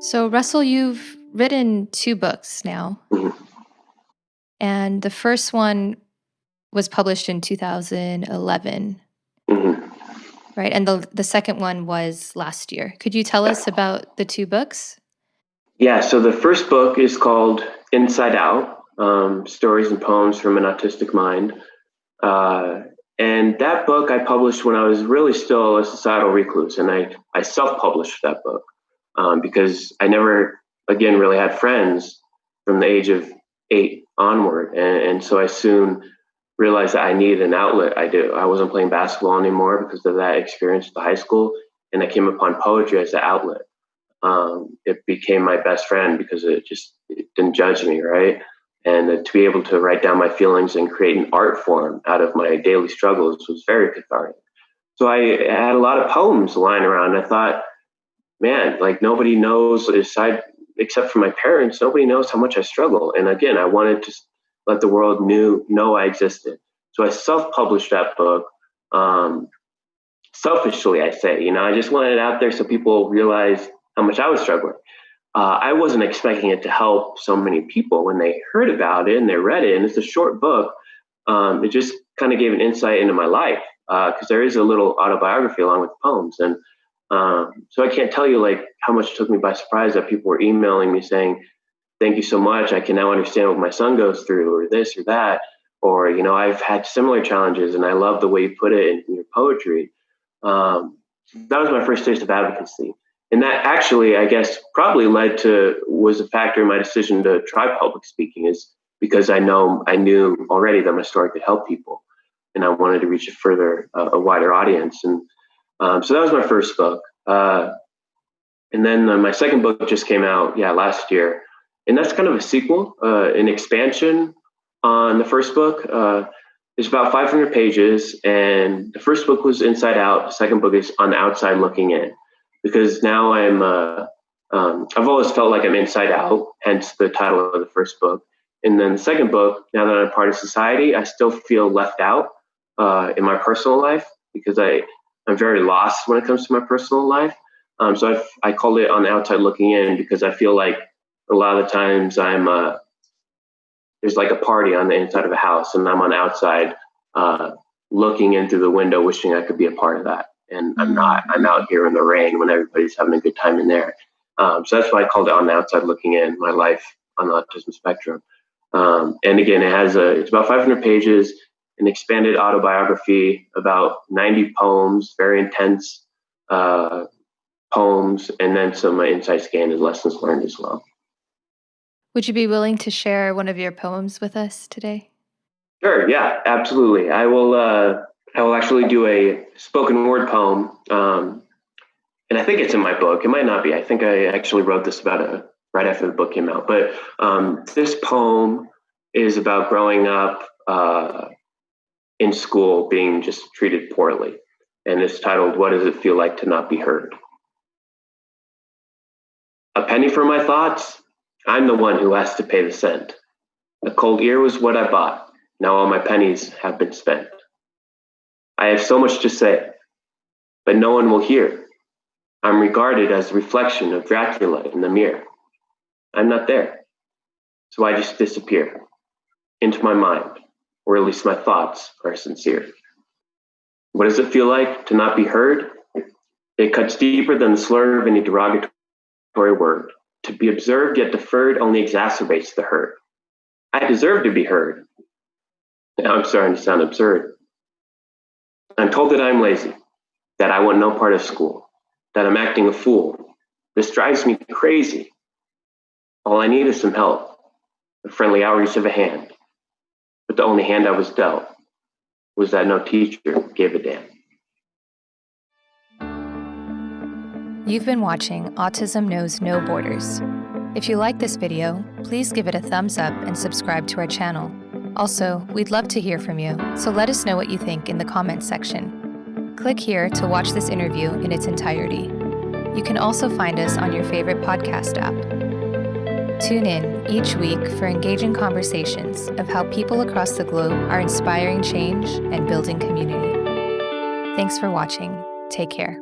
So, Russell, you've written 2 books now, Mhm. and the first one was published in 2011, Mhm. right? And the second one was last year. Could you tell us about the 2 books? Yeah, so the first book is called Inside Out, Stories and Poems from an Autistic Mind. Uh, and that book I published when I was really still a societal recluse, and I self-published that book because I never, again, really had friends from the age of 8 onward. And so I soon realized that I needed an outlet. I wasn't playing basketball anymore because of that experience at the high school, and I came upon poetry as an outlet. It became my best friend because it didn't judge me, right? And to be able to write down my feelings and create an art form out of my daily struggles was very cathartic. So I had a lot of poems lying around. I thought, man, like nobody knows aside except for my parents, nobody knows how much I struggle. And again, I wanted to let the world know I existed. So I self-published that book. Um, Selfishly, I say, I just wanted it out there so people realize how much I was struggling. I wasn't expecting it to help so many people when they heard about it and they read it. And it's a short book. It just kind of gave an insight into my life because there is a little autobiography along with the poems. And so I can't tell you like how much it took me by surprise that people were emailing me saying, "Thank you so much. I can now understand what my son goes through," or this or that, or I've had similar challenges, and I love the way you put it in your poetry. That was my first taste of advocacy. And that actually, I guess, probably was a factor in my decision to try public speaking, is because I knew already that my story could help people, and I wanted to reach a wider audience. And so that was my first book. And then my second book just came out, last year, and that's kind of a sequel, an expansion on the first book. It's about 500 pages, and the first book was Inside Out. The second book is On the Outside Looking In, because now I've always felt like I'm inside out, hence the title of the first book. And then the second book, now that I'm part of society, I still feel left out in my personal life because I'm very lost when it comes to my personal life. So I called it On the Outside Looking In because I feel like a lot of the times there's like a party on the inside of a house, and I'm on the outside looking in through the window, wishing I could be a part of that. And I'm not. I'm out here in the rain when everybody's having a good time in there. So that's why I called it On the Outside Looking In, my life on the autism spectrum. And again, it's about 500 pages, an expanded autobiography, about 90 poems, very intense poems, and then some insights gained and lessons learned as well. Would you be willing to share one of your poems with us today? Sure. Yeah, absolutely. I will. I will actually do a spoken word poem, and I think it's in my book. It might not be. I think I actually wrote this right after the book came out. But this poem is about growing up in school, being just treated poorly, and it's titled "What Does It Feel Like to Not Be Heard?" A penny for my thoughts? I'm the one who has to pay the cent. A cold ear was what I bought. Now all my pennies have been spent. I have so much to say, but no one will hear. I'm regarded as a reflection of Dracula in the mirror. I'm not there, so I just disappear into my mind, or at least my thoughts are sincere. What does it feel like to not be heard? It cuts deeper than the slur of any derogatory word. To be observed yet deferred only exacerbates the hurt. I deserve to be heard. Now I'm starting to sound absurd. I'm told that I'm lazy, that I want no part of school, that I'm acting a fool. This drives me crazy. All I need is some help, a friendly outreach of a hand. But the only hand I was dealt was that no teacher gave a damn. You've been watching Autism Knows No Borders. If you like this video, please give it a thumbs up and subscribe to our channel. Also, we'd love to hear from you, so let us know what you think in the comments section. Click here to watch this interview in its entirety. You can also find us on your favorite podcast app. Tune in each week for engaging conversations of how people across the globe are inspiring change and building community. Thanks for watching. Take care.